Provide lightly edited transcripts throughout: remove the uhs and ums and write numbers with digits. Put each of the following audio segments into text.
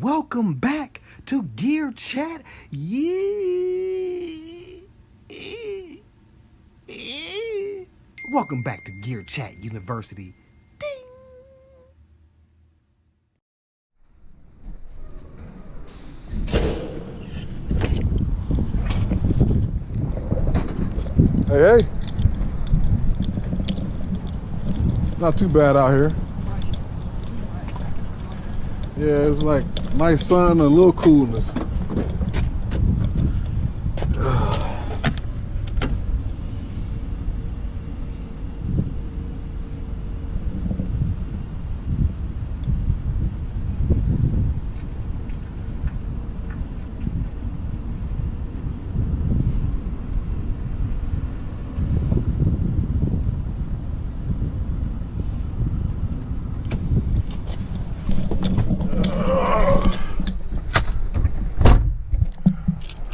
Welcome back to Gear Chat. Welcome back to Gear Chat University. Ding. Hey. Not too bad out here. Yeah, it's like nice sun and a little coolness.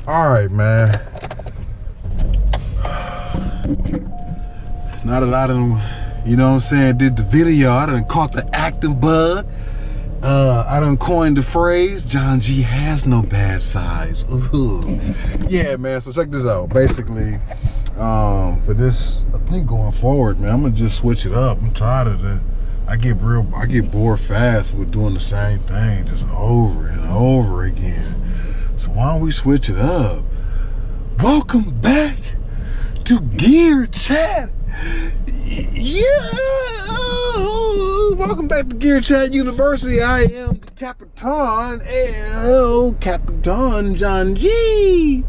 All right, man. Now that I done, you know what I'm saying, did the video, I done caught the acting bug. I done coined the phrase, John G has no bad size. Ooh. Yeah, man, so check this out. Basically, for this, I think going forward, man, I'm gonna just switch it up. I'm tired of it. I get bored fast with doing the same thing just over and over again. So why don't we switch it up? Welcome back to Gear Chat. Yeah. Welcome back to Gear Chat University. I am the Captain John G.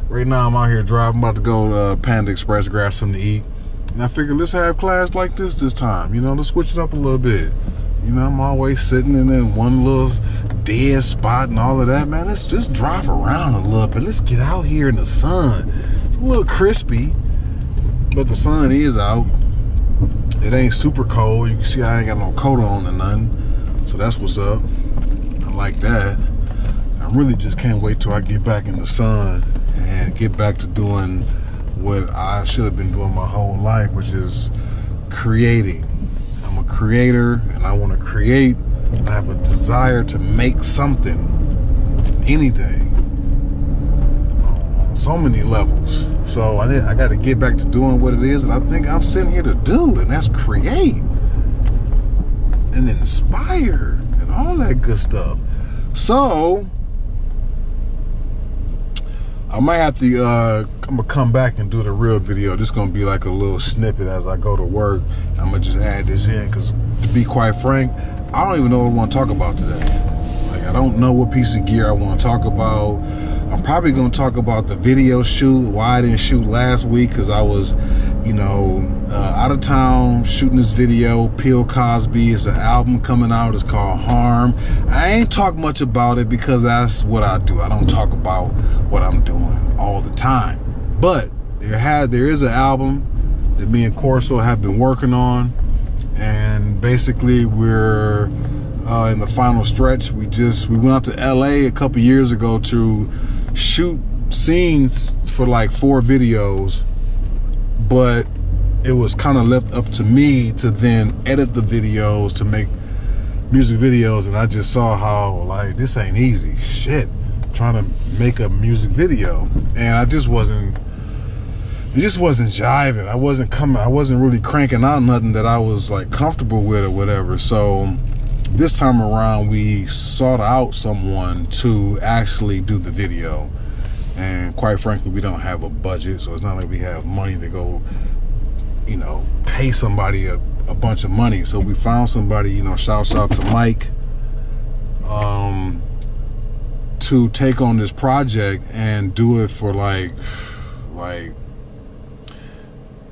Right now I'm out here driving, about to go to Panda Express, grab something to eat. And I figured let's have class like this time. You know, let's switch it up a little bit. You know, I'm always sitting in one little dead spot and all of that, man. Let's just drive around a little bit. Let's get out here in the sun. It's a little crispy, but the sun is out. It ain't super cold. You can see I ain't got no coat on or nothing. So that's what's up. I like that. I really just can't wait till I get back in the sun and get back to doing what I should have been doing my whole life, which is creating. I'm a creator and I want to create. I have a desire to make something, anything, on so many levels. So I got to get back to doing what it is that I think I'm sitting here to do, and that's create and inspire and all that good stuff. So I might have to, I'm gonna come back and do the real video. This is gonna be like a little snippet as I go to work. I'm gonna just add this in because, to be quite frank, I don't even know what I want to talk about today. Like, I don't know what piece of gear I want to talk about. I'm probably going to talk about the video shoot, why I didn't shoot last week, because I was, you know, out of town shooting this video. Bill Cosby, it's an album coming out. It's called Harm. I ain't talk much about it because that's what I do. I don't talk about what I'm doing all the time. But there is an album that me and Corso have been working on. And basically we're in the final stretch. We went out to LA a couple years ago to shoot scenes for like 4 videos, but it was kind of left up to me to then edit the videos to make music videos. And I just saw how, like, this ain't easy shit trying to make a music video, and it just wasn't jiving. I wasn't really cranking out nothing that I was like comfortable with or whatever. So this time around we sought out someone to actually do the video, and quite frankly we don't have a budget, so it's not like we have money to go, you know, pay somebody a bunch of money. So we found somebody, you know, shouts out to Mike, to take on this project and do it for like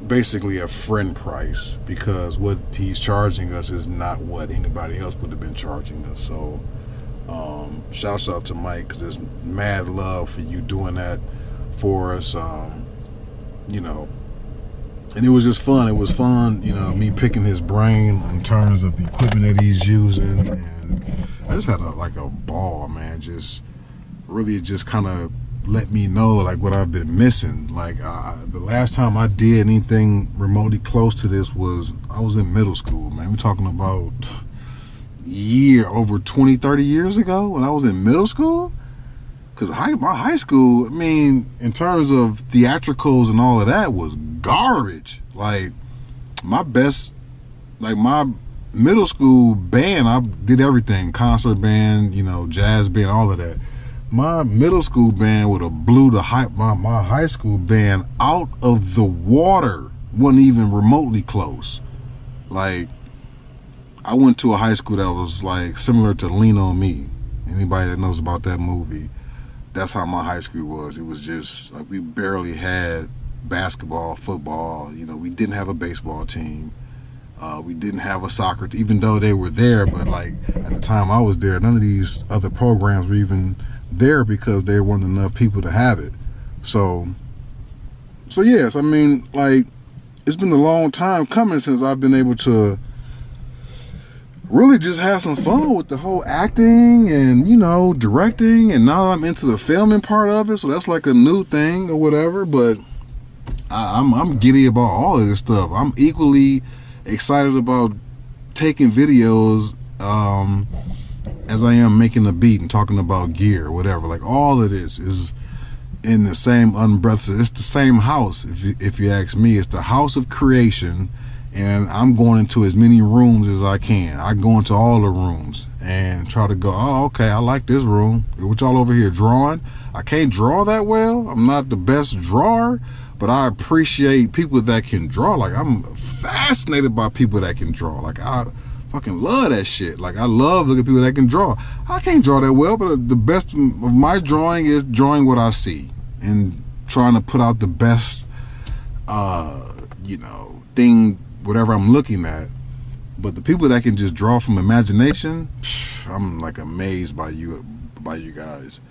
basically a friend price, because what he's charging us is not what anybody else would have been charging us. So shouts out to Mike, because there's mad love for you doing that for us. You know, and it was just fun. It was fun, you know, me picking his brain in terms of the equipment that he's using, and I just had a ball, man. Just really just kind of let me know like what I've been missing. Like the last time I did anything remotely close to this was I was in middle school, man. We're talking about over 20, 30 years ago when I was in middle school. Because my high school, I mean, in terms of theatricals and all of that, was garbage. Like, my middle school band, I did everything. Concert band, jazz band, all of that. My middle school band would have blew my high school band out of the water. Wasn't even remotely close. Like, I went to a high school that was like similar to Lean On Me. Anybody that knows about that movie, that's how my high school was. It was just like we barely had basketball, football. We didn't have a baseball team. We didn't have a soccer team, even though they were there. But like at the time I was there, none of these other programs were even there because there weren't enough people to have it. So yes, I mean, like, it's been a long time coming since I've been able to really just have some fun with the whole acting and directing, and now that I'm into the filming part of it, so that's like a new thing or whatever. But I'm giddy about all of this stuff. I'm equally excited about taking videos as I am making a beat and talking about gear or whatever. Like, all of this is in the same umbrella. It's the same house, if you ask me. It's the house of creation. And I'm going into as many rooms as I can. I go into all the rooms and try to go, oh, okay, I like this room. What y'all over here drawing? I can't draw that well. I'm not the best drawer, but I appreciate people that can draw. Like, I'm fascinated by people that can draw. Like, I fucking love that shit. Like, I love looking at people that can draw. I can't draw that well, but the best of my drawing is drawing what I see and trying to put out the best, thing, whatever I'm looking at. But the people that can just draw from imagination, I'm like amazed by you guys.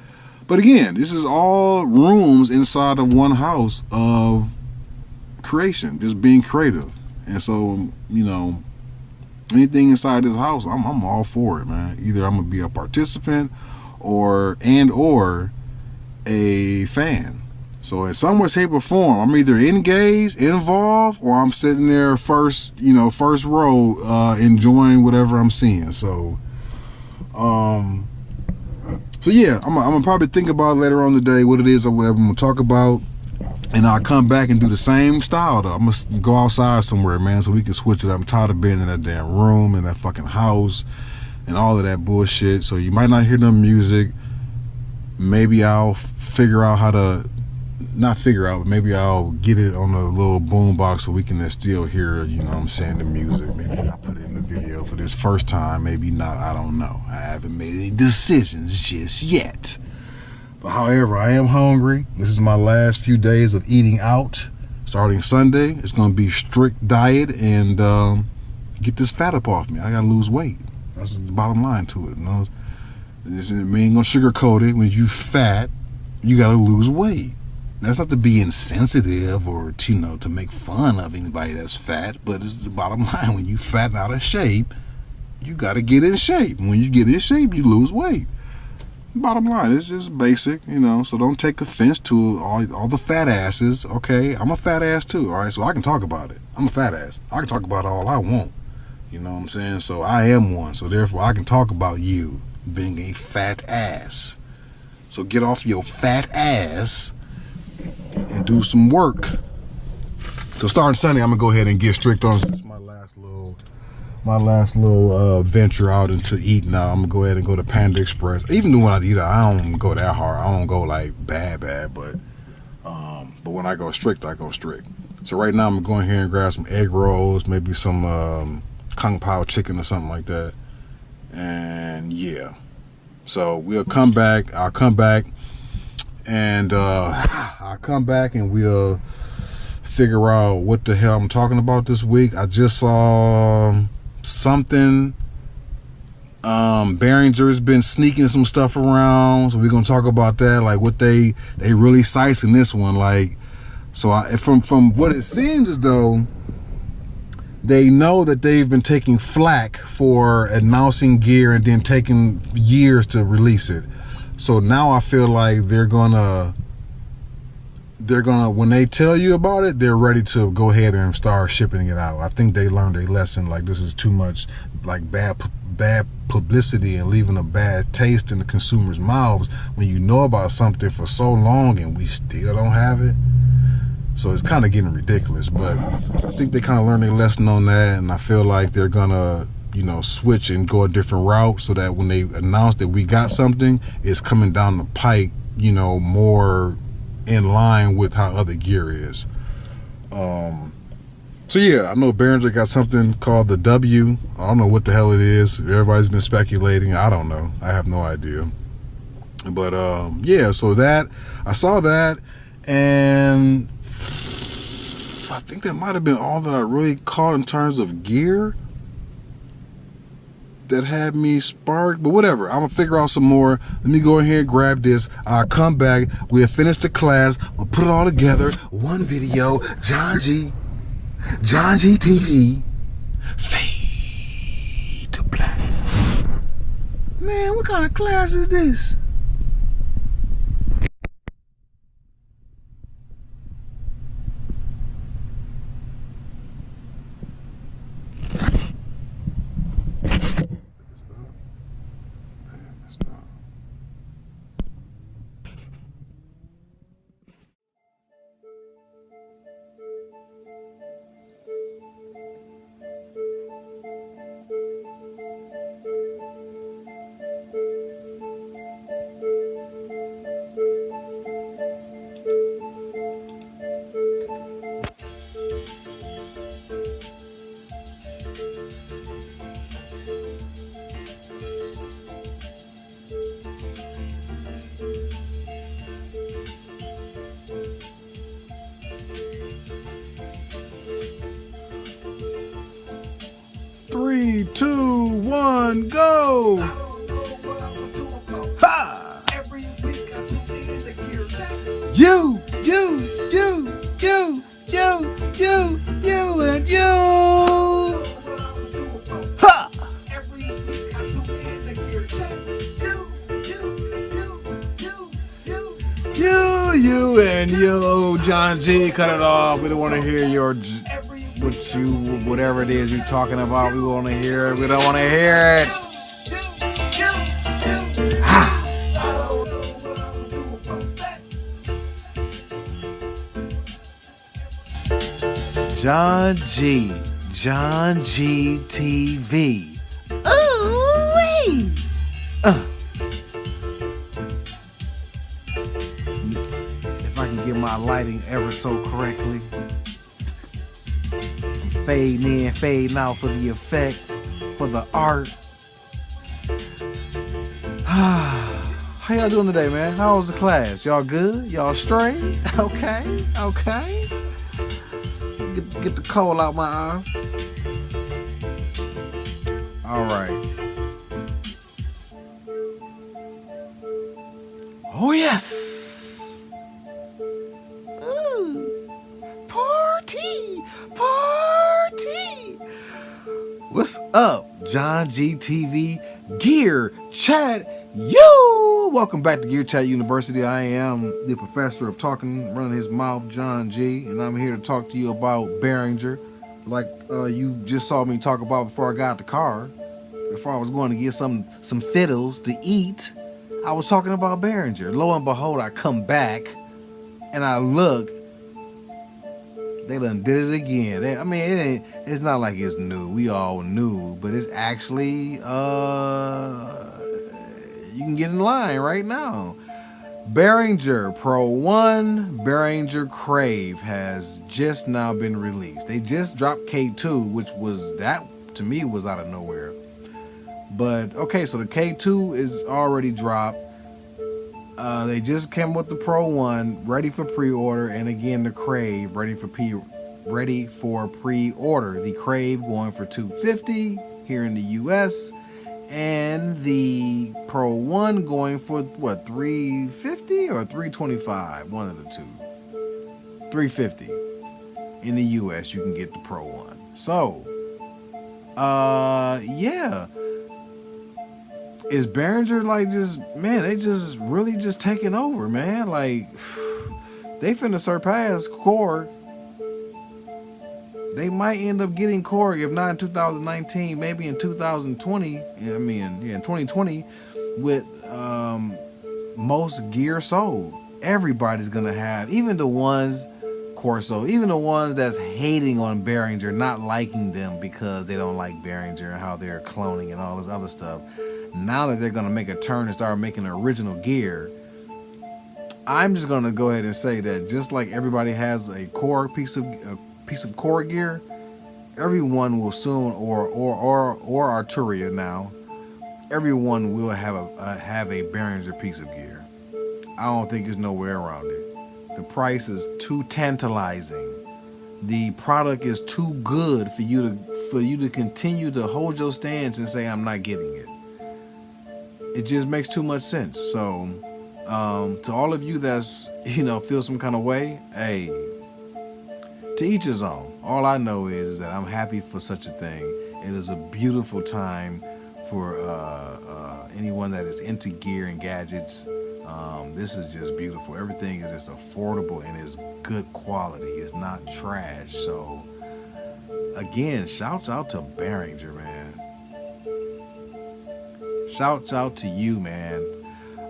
But again, this is all rooms inside of one house of creation, just being creative. And so, anything inside this house, I'm all for it, man. Either I'm gonna be a participant or a fan. So in some way, shape, or form, I'm either engaged, involved, or I'm sitting there first row, enjoying whatever I'm seeing. So yeah, I'm gonna probably think about later on today what it is or whatever I'm gonna talk about, and I'll come back and do the same style though. I'm gonna go outside somewhere, man, so we can switch it up. I'm tired of being in that damn room, in that fucking house, and all of that bullshit. So you might not hear no music. Maybe I'll figure out how to. Not figure out, but maybe I'll get it on a little boom box so we can still hear, the music. Maybe I'll put it in the video for this first time, maybe not, I don't know. I haven't made any decisions just yet. But however, I am hungry. This is my last few days of eating out. Starting Sunday, it's going to be strict diet and get this fat up off me. I got to lose weight. That's the bottom line to it. We ain't going to sugarcoat it. When you fat, you got to lose weight. That's not to be insensitive or to make fun of anybody that's fat, but it's the bottom line. When you fat and out of shape, you got to get in shape. When you get in shape, you lose weight. Bottom line, it's just basic, so don't take offense to all the fat asses. Okay, I'm a fat ass too, all right, so I can talk about it. I'm a fat ass. I can talk about all I want. You know what I'm saying? So I am one, so therefore I can talk about you being a fat ass. So get off your fat ass and do some work. So starting Sunday, I'm gonna go ahead and get strict on. It's my last little venture out into eating. Now I'm gonna go ahead and go to Panda Express. Even when I eat, I don't go that hard. I don't go like bad, but when I go strict, I go strict. So right now I'm gonna go in here and grab some egg rolls, maybe some kung pao chicken or something like that. And yeah, so we'll come back. I'll come back. And I'll come back and we'll figure out what the hell I'm talking about this week. I just saw something. Behringer's been sneaking some stuff around, so we're gonna talk about that. Like what they really sicing this one. Like, so from what it seems as though they know that they've been taking flack for announcing gear and then taking years to release it. So now I feel like they're gonna when they tell you about it, they're ready to go ahead and start shipping it out. I think they learned a lesson. Like, this is too much, like bad bad publicity and leaving a bad taste in the consumer's mouths when you know about something for so long and we still don't have it. So it's kind of getting ridiculous, but I think they kind of learned their lesson on that, and I feel like they're gonna, switch and go a different route so that when they announce that we got something, it's coming down the pike, more in line with how other gear is. So yeah, I know Behringer got something called the W. I don't know what the hell it is. Everybody's been speculating. I don't know. I have no idea. But yeah, so that I saw that, and I think that might have been all that I really caught in terms of gear that had me sparked. But whatever, I'm gonna figure out some more. Let me go ahead and grab this. I'll come back. We'll finish the class. We'll put it all together. One video. John G TV. Fade to black. Man, what kind of class is this? Three, two, one, go! Ha! You, and you! Ha! You, and you, John G, cut it off. We don't want to hear your, whatever it is you're talking about. We want to hear it. We don't want to hear it. John G TV. Ooh-wee. If I can get my lighting ever so correctly. Fading in, fading out for the effect, for the art. How y'all doing today, man? How was the class? Y'all good? Y'all straight? Okay. Get the coal out my eye. All right. Oh yes. Ooh. Party. What's up, John G TV Gear Chat U? Welcome back to Gear Chat University. I am the professor of talking, running his mouth, John G, and I'm here to talk to you about Behringer, like you just saw me talk about before I got out the car. Before I was going to get some fiddles to eat, I was talking about Behringer. Lo and behold, I come back and I look. They done did it again. It's not like it's new. We all knew, but it's actually, you can get in line right now. Behringer Pro 1, Behringer Crave has just now been released. They just dropped K2, which was, that to me was out of nowhere. But, okay, so the K2 is already dropped. They just came with the Pro 1, ready for pre-order, and again the Crave ready for pre-order. The Crave going for $250 here in the US, and the Pro 1 going for what, $350 or $325? One of the two. $350 in the US. You can get the Pro 1. So, yeah. Is Behringer like just, man, they just really just taking over, man. Like, they finna surpass Core. they might end up getting Korg, if not in 2019, maybe in 2020. In 2020, with most gear sold. Everybody's gonna have, even the ones Corso, even the ones that's hating on Behringer, not liking them because they don't like Behringer and how they're cloning and all this other stuff. Now that they're gonna make a turn and start making original gear, I'm just gonna go ahead and say that just like everybody has a Korg piece of Korg gear, everyone will soon, or Arturia now, everyone will have a Behringer piece of gear. I don't think there's no way around it. The price is too tantalizing. The product is too good for you to continue to hold your stance and say I'm not getting it. It just makes too much sense. So to all of you that's feel some kind of way, hey, to each his own. All I know is that I'm happy for such a thing. It is a beautiful time for anyone that is into gear and gadgets. This is just beautiful. Everything is just affordable and is good quality. It's not trash. So again, shouts out to Behringer, man. Shouts out to you, man.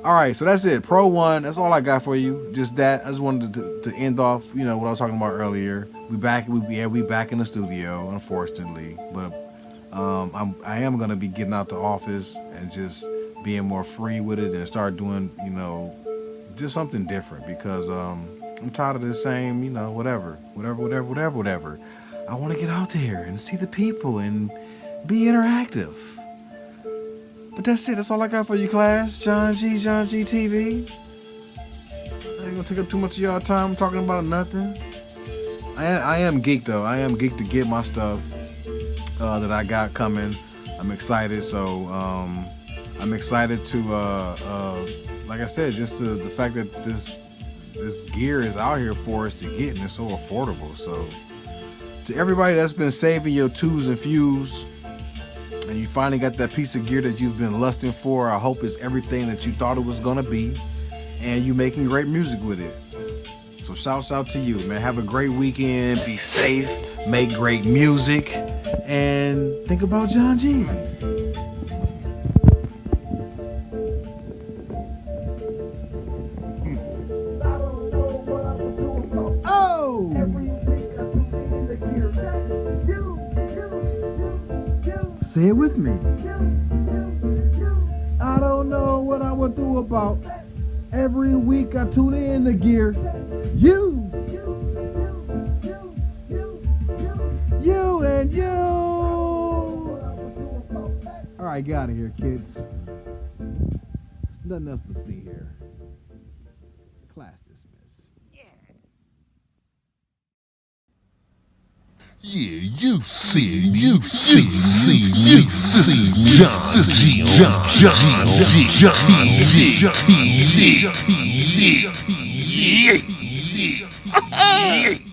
All right, so that's it. Pro 1, that's all I got for you. Just that. I just wanted to end off, what I was talking about earlier. We back in the studio, unfortunately, but I am gonna be getting out the office and just being more free with it and start doing, just something different, because I'm tired of the same, whatever. I want to get out there and see the people and be interactive. But that's it. That's all I got for you, class. John G TV. I ain't gonna take up too much of y'all time talking about nothing. I am geeked though. I am geeked to get my stuff that I got coming. I'm excited. So I'm excited to like I said, just the fact that this gear is out here for us to get, and it's so affordable. So to everybody that's been saving your twos and fews, and you finally got that piece of gear that you've been lusting for, I hope it's everything that you thought it was gonna be, and you making great music with it. So shouts out to you, man. Have a great weekend. Be safe. Make great music, and think about John G. Say it with me. I don't know what I would do about every week I tune in to gear. You and you. All right, get out of here, kids. There's nothing else to see here. Class dismissed. Yeah, you see John G TV.